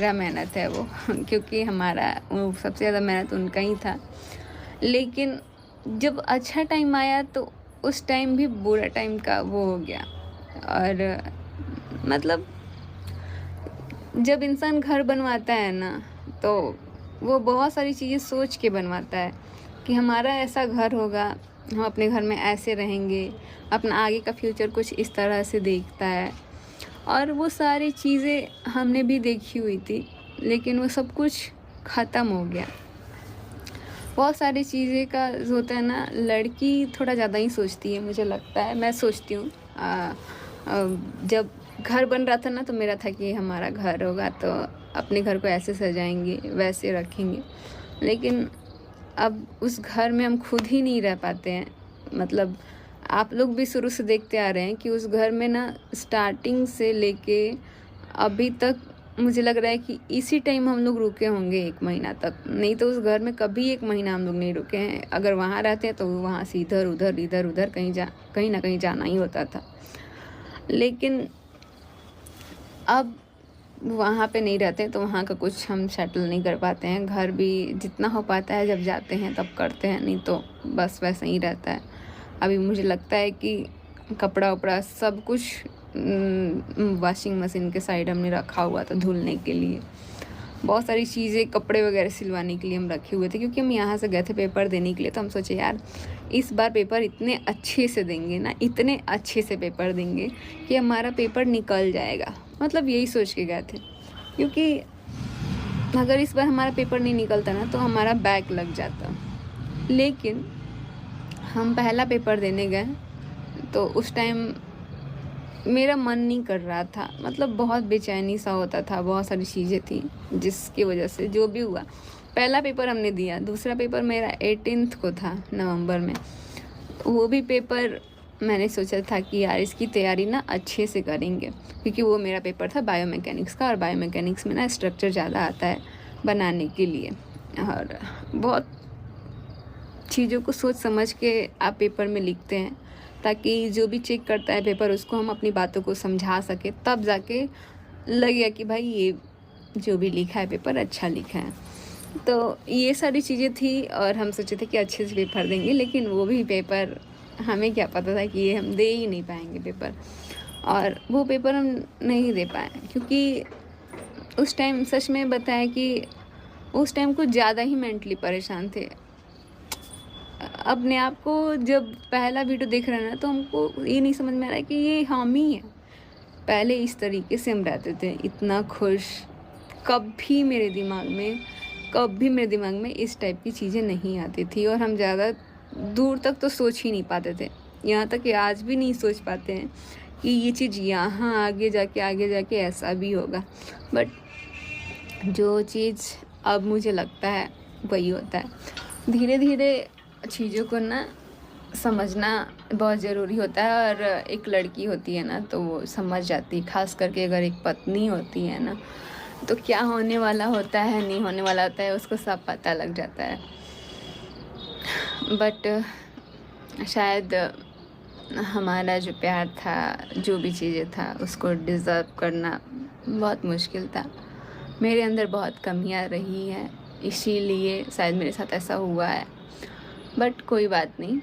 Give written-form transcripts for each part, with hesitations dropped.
मेरा मेहनत है वो क्योंकि हमारा वो सबसे ज़्यादा मेहनत उनका ही था। लेकिन जब अच्छा टाइम आया तो उस टाइम भी बुरा टाइम का वो हो गया। और मतलब जब इंसान घर बनवाता है ना, तो वो बहुत सारी चीज़ें सोच के बनवाता है कि हमारा ऐसा घर होगा, हम अपने घर में ऐसे रहेंगे, अपना आगे का फ्यूचर कुछ इस तरह से देखता है। और वो सारी चीज़ें हमने भी देखी हुई थी, लेकिन वो सब कुछ ख़त्म हो गया। बहुत सारी चीज़ें का जो होता है ना, लड़की थोड़ा ज़्यादा ही सोचती है, मुझे लगता है, मैं सोचती हूँ। जब घर बन रहा था ना, तो मेरा था कि हमारा घर होगा तो अपने घर को ऐसे सजाएंगे, वैसे रखेंगे। लेकिन अब उस घर में हम खुद ही नहीं रह पाते हैं। मतलब आप लोग भी शुरू से देखते आ रहे हैं कि उस घर में ना, स्टार्टिंग से लेके अभी तक मुझे लग रहा है कि इसी टाइम हम लोग रुके होंगे 1 महीना तक। नहीं तो उस घर में कभी 1 महीना हम लोग नहीं रुके हैं। अगर वहाँ रहते हैं तो वहाँ से इधर-उधर, इधर-उधर कहीं न कहीं जाना ही होता था। लेकिन अब वहाँ पे नहीं रहते, तो वहाँ का कुछ हम सेटल नहीं कर पाते हैं। घर भी जितना हो पाता है जब जाते हैं तब करते हैं, नहीं तो बस वैसा ही रहता है। अभी मुझे लगता है कि कपड़ा-वपड़ा सब कुछ वॉशिंग मशीन के साइड हमने रखा हुआ था धुलने के लिए। बहुत सारी चीज़ें, कपड़े वगैरह सिलवाने के लिए हम रखे हुए थे, क्योंकि हम यहाँ से गए थे पेपर देने के लिए। तो हम सोचे यार इस बार पेपर इतने अच्छे से देंगे ना, इतने अच्छे से पेपर देंगे कि हमारा पेपर निकल जाएगा। मतलब यही सोच के गए थे, क्योंकि अगर इस बार हमारा पेपर नहीं निकलता ना, तो हमारा बैक लग जाता। लेकिन हम पहला पेपर देने गए तो उस टाइम मेरा मन नहीं कर रहा था। मतलब बहुत बेचैनी सा होता था, बहुत सारी चीज़ें थी जिसकी वजह से जो भी हुआ। पहला पेपर हमने दिया, दूसरा पेपर मेरा 18th को था, नवंबर में। वो भी पेपर मैंने सोचा था कि यार इसकी तैयारी ना अच्छे से करेंगे, क्योंकि वो मेरा पेपर था बायोमैकेनिक्स का। और बायोमैकेनिक्स में ना स्ट्रक्चर ज़्यादा आता है बनाने के लिए, और बहुत चीज़ों को सोच समझ के आप पेपर में लिखते हैं, ताकि जो भी चेक करता है पेपर उसको हम अपनी बातों को समझा सके, तब जाके लगेगा कि भाई ये जो भी लिखा है पेपर अच्छा लिखा है। तो ये सारी चीज़ें थी, और हम सोचे थे कि अच्छे से पेपर देंगे, लेकिन वो भी पेपर हमें क्या पता था कि ये हम दे ही नहीं पाएंगे पेपर। और वो पेपर हम नहीं दे पाए, क्योंकि उस टाइम सच में बताया कि उस टाइम कुछ ज़्यादा ही मेंटली परेशान थे। अपने आप को जब पहला वीडियो देख रहे हैं ना, तो हमको ये नहीं समझ में आ रहा है कि ये हम ही हैं। पहले इस तरीके से हम रहते थे, इतना खुश। कभी मेरे दिमाग में इस टाइप की चीज़ें नहीं आती थी, और हम ज़्यादा दूर तक तो सोच ही नहीं पाते थे। यहाँ तक कि आज भी नहीं सोच पाते हैं कि ये चीज़ यहाँ आगे जाके ऐसा भी होगा। बट जो चीज़ अब मुझे लगता है वही होता है। धीरे धीरे चीज़ों को ना समझना बहुत ज़रूरी होता है, और एक लड़की होती है ना तो वो समझ जाती है। ख़ास करके अगर एक पत्नी होती है ना, तो क्या होने वाला होता है, नहीं होने वाला होता है, उसको सब पता लग जाता है। बट शायद हमारा जो प्यार था, जो भी चीज़ें था, उसको डिज़र्व करना बहुत मुश्किल था। मेरे अंदर बहुत कमियां रही हैं, इसीलिए शायद मेरे साथ ऐसा हुआ है। बट कोई बात नहीं,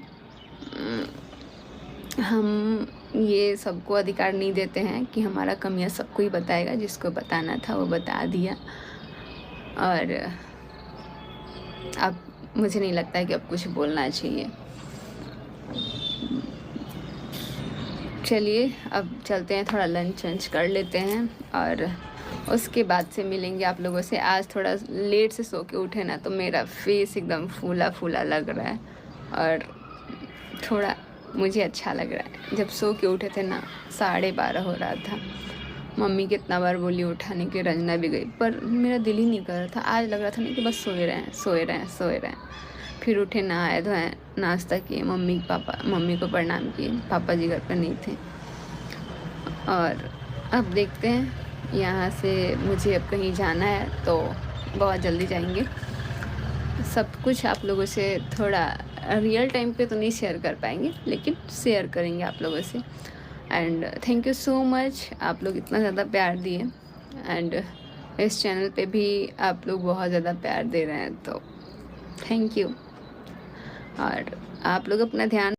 हम ये सबको अधिकार नहीं देते हैं कि हमारा कमियां सबको ही बताएगा। जिसको बताना था वो बता दिया, और अब मुझे नहीं लगता है कि अब कुछ बोलना चाहिए। चलिए अब चलते हैं, थोड़ा लंच वंच कर लेते हैं, और उसके बाद से मिलेंगे आप लोगों से। आज थोड़ा लेट से सो के उठे ना, तो मेरा फेस एकदम फूला फूला लग रहा है, और थोड़ा मुझे अच्छा लग रहा है। जब सो के उठे थे ना, 12:30 हो रहा था। मम्मी कितना बार बोली उठाने के, रंजना भी गई, पर मेरा दिल ही नहीं कर रहा था। आज लग रहा था ना कि बस सोए रहें। फिर उठे, नहाए धोए, नाश्ता किए, मम्मी को प्रणाम किए। पापा जी घर पर नहीं थे। और अब देखते हैं, यहाँ से मुझे अब कहीं जाना है तो बहुत जल्दी जाएंगे। सब कुछ आप लोगों से थोड़ा रियल टाइम पे तो नहीं शेयर कर पाएंगे, लेकिन शेयर करेंगे आप लोगों से। And thank you so much, आप लोग इतना ज़्यादा प्यार दिए। एंड इस चैनल पे भी आप लोग बहुत ज़्यादा प्यार दे रहे हैं, तो थैंक यू। और आप लोग अपना ध्यान